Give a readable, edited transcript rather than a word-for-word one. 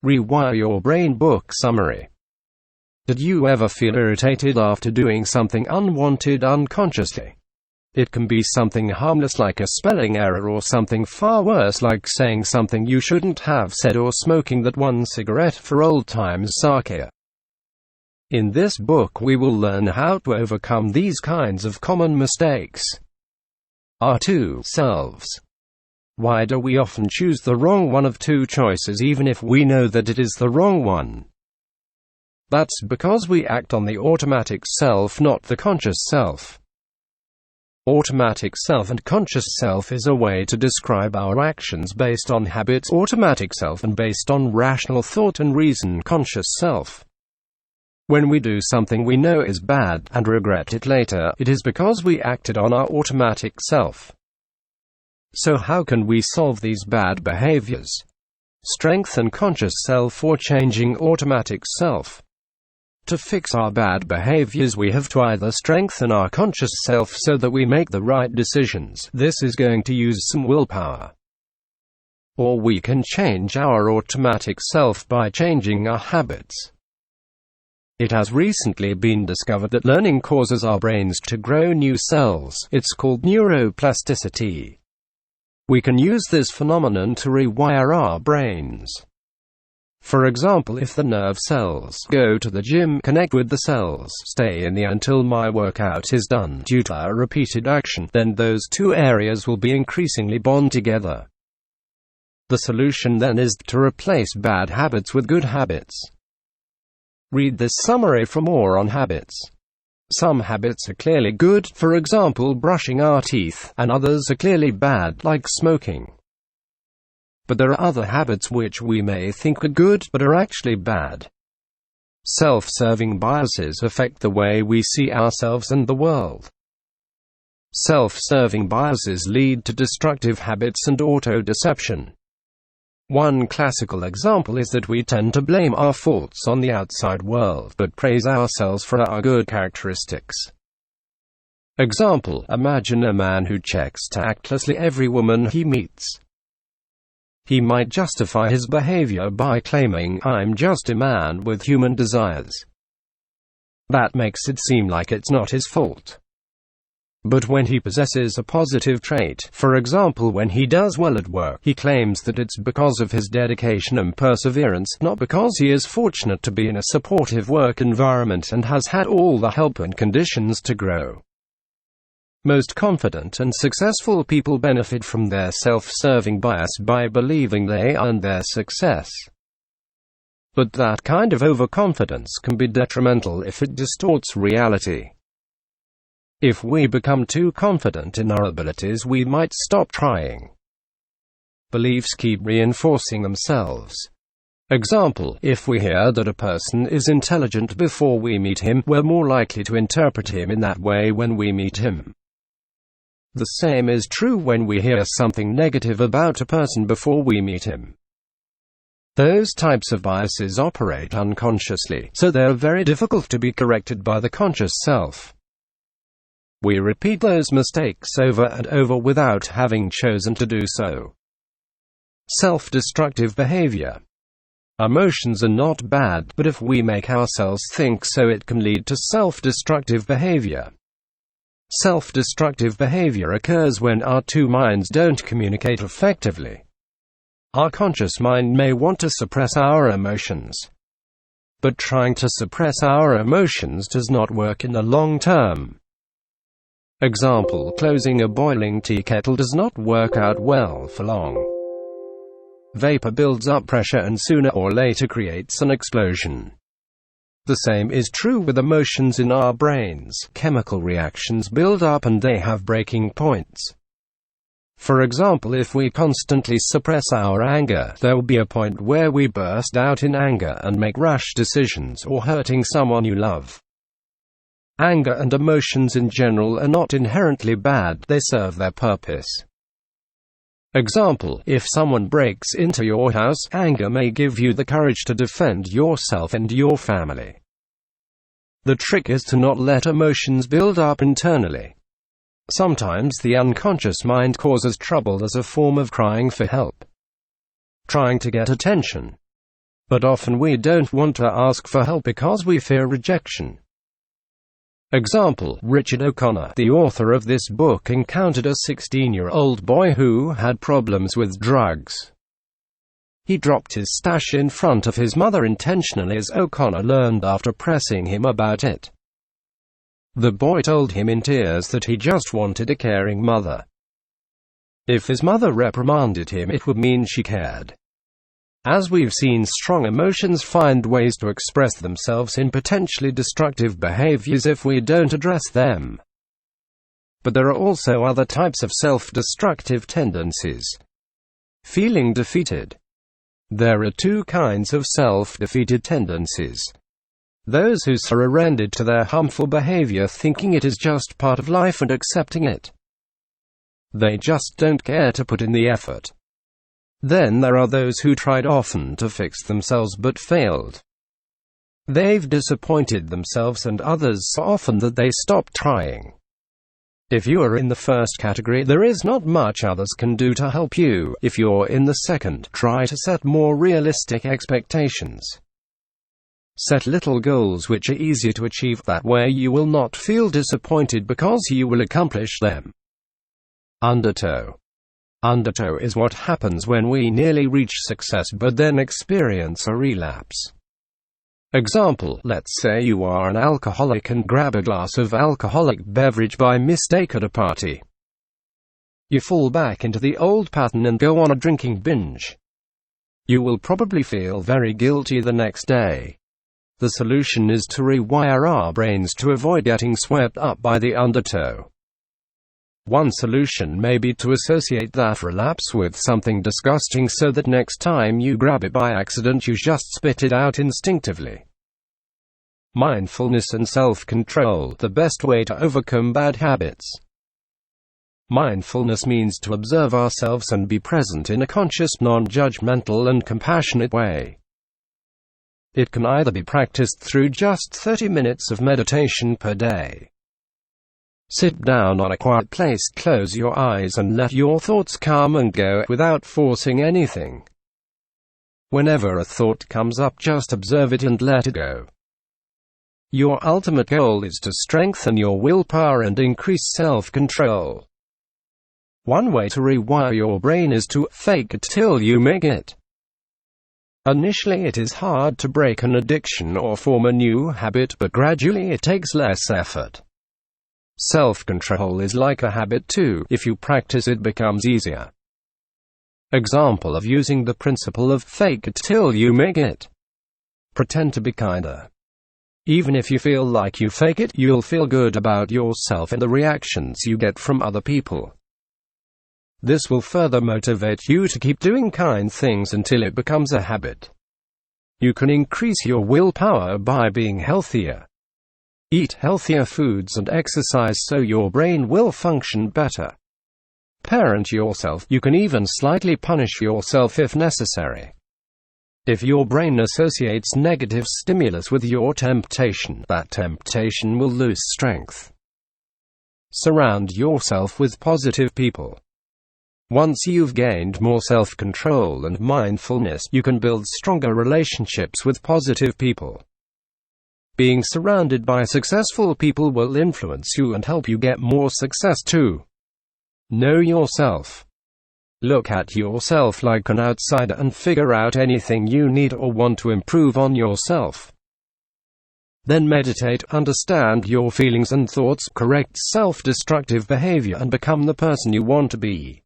Rewire your brain book summary. Did you ever feel irritated after doing something unwanted unconsciously? It can be something harmless like a spelling error, or something far worse like saying something you shouldn't have said, or smoking that one cigarette for old times' sake. In this book we will learn how to overcome these kinds of common mistakes. Our two selves. Why do we often choose the wrong one of two choices even if we know that it is the wrong one? That's because we act on the automatic self, not the conscious self. Automatic self and conscious self is a way to describe our actions based on habits, automatic self, and based on rational thought and reason, conscious self. When we do something we know is bad, and regret it later, it is because we acted on our automatic self. So how can we solve these bad behaviors? Strengthen conscious self or changing automatic self. To fix our bad behaviors, we have to either strengthen our conscious self so that we make the right decisions. This is going to use some willpower. Or we can change our automatic self by changing our habits. It has recently been discovered that learning causes our brains to grow new cells. It's called neuroplasticity. We can use this phenomenon to rewire our brains. For example, if the nerve cells go to the gym, connect with the cells stay in the until my workout is done due to a repeated action, then those two areas will be increasingly bond together. The solution then is to replace bad habits with good habits. Read this summary for more on habits. Some habits are clearly good, for example brushing our teeth, and others are clearly bad, like smoking. But there are other habits which we may think are good, but are actually bad. Self-serving biases affect the way we see ourselves and the world. Self-serving biases lead to destructive habits and auto-deception. One classical example is that we tend to blame our faults on the outside world, but praise ourselves for our good characteristics. Example: imagine a man who checks tactlessly every woman he meets. He might justify his behavior by claiming, "I'm just a man with human desires." That makes it seem like it's not his fault. But when he possesses a positive trait, for example when he does well at work, he claims that it's because of his dedication and perseverance, not because he is fortunate to be in a supportive work environment and has had all the help and conditions to grow. Most confident and successful people benefit from their self-serving bias by believing they earned their success. But that kind of overconfidence can be detrimental if it distorts reality. If we become too confident in our abilities, we might stop trying. Beliefs keep reinforcing themselves. Example: if we hear that a person is intelligent before we meet him, we're more likely to interpret him in that way when we meet him. The same is true when we hear something negative about a person before we meet him. Those types of biases operate unconsciously, so they're very difficult to be corrected by the conscious self. We repeat those mistakes over and over without having chosen to do so. Self-destructive behavior. Emotions are not bad, but if we make ourselves think so, it can lead to self-destructive behavior. Self-destructive behavior occurs when our two minds don't communicate effectively. Our conscious mind may want to suppress our emotions. But trying to suppress our emotions does not work in the long term. Example: closing a boiling tea kettle does not work out well for long. Vapor builds up pressure and sooner or later creates an explosion. The same is true with emotions in our brains. Chemical reactions build up and they have breaking points. For example, if we constantly suppress our anger, there will be a point where we burst out in anger and make rash decisions or hurting someone you love. Anger and emotions in general are not inherently bad, they serve their purpose. Example: if someone breaks into your house, anger may give you the courage to defend yourself and your family. The trick is to not let emotions build up internally. Sometimes the unconscious mind causes trouble as a form of crying for help, trying to get attention. But often we don't want to ask for help because we fear rejection. Example: Richard O'Connor, the author of this book, encountered a 16-year-old boy who had problems with drugs. He dropped his stash in front of his mother intentionally, as O'Connor learned after pressing him about it. The boy told him in tears that he just wanted a caring mother. If his mother reprimanded him, it would mean she cared. As we've seen, strong emotions find ways to express themselves in potentially destructive behaviors if we don't address them. But there are also other types of self-destructive tendencies. Feeling defeated. There are two kinds of self-defeated tendencies. Those who surrender to their harmful behavior, thinking it is just part of life and accepting it. They just don't care to put in the effort. Then there are those who tried often to fix themselves but failed. They've disappointed themselves and others so often that they stopped trying. If you are in the first category, there is not much others can do to help you. If you're in the second, try to set more realistic expectations. Set little goals which are easier to achieve, that way you will not feel disappointed because you will accomplish them. Undertow. Undertow is what happens when we nearly reach success but then experience a relapse. Example: let's say you are an alcoholic and grab a glass of alcoholic beverage by mistake at a party. You fall back into the old pattern and go on a drinking binge. You will probably feel very guilty the next day. The solution is to rewire our brains to avoid getting swept up by the undertow. One solution may be to associate that relapse with something disgusting so that next time you grab it by accident you just spit it out instinctively. Mindfulness and self-control, the best way to overcome bad habits. Mindfulness means to observe ourselves and be present in a conscious, non-judgmental and compassionate way. It can either be practiced through just 30 minutes of meditation per day. Sit down on a quiet place, close your eyes and let your thoughts come and go without forcing anything. Whenever a thought comes up, just observe it and let it go. Your ultimate goal is to strengthen your willpower and increase self-control. One way to rewire your brain is to fake it till you make it. Initially it is hard to break an addiction or form a new habit, but gradually it takes less effort. Self-control is like a habit too. If you practice, it becomes easier. Example of using the principle of fake it till you make it. Pretend to be kinder. Even if you feel like you fake it, you'll feel good about yourself and the reactions you get from other people. This will further motivate you to keep doing kind things until it becomes a habit. You can increase your willpower by being healthier. Eat healthier foods and exercise so your brain will function better. Parent yourself. You can even slightly punish yourself if necessary. If your brain associates negative stimulus with your temptation, that temptation will lose strength. Surround yourself with positive people. Once you've gained more self-control and mindfulness, you can build stronger relationships with positive people. Being surrounded by successful people will influence you and help you get more success too. Know yourself. Look at yourself like an outsider and figure out anything you need or want to improve on yourself. Then meditate, understand your feelings and thoughts, correct self-destructive behavior and become the person you want to be.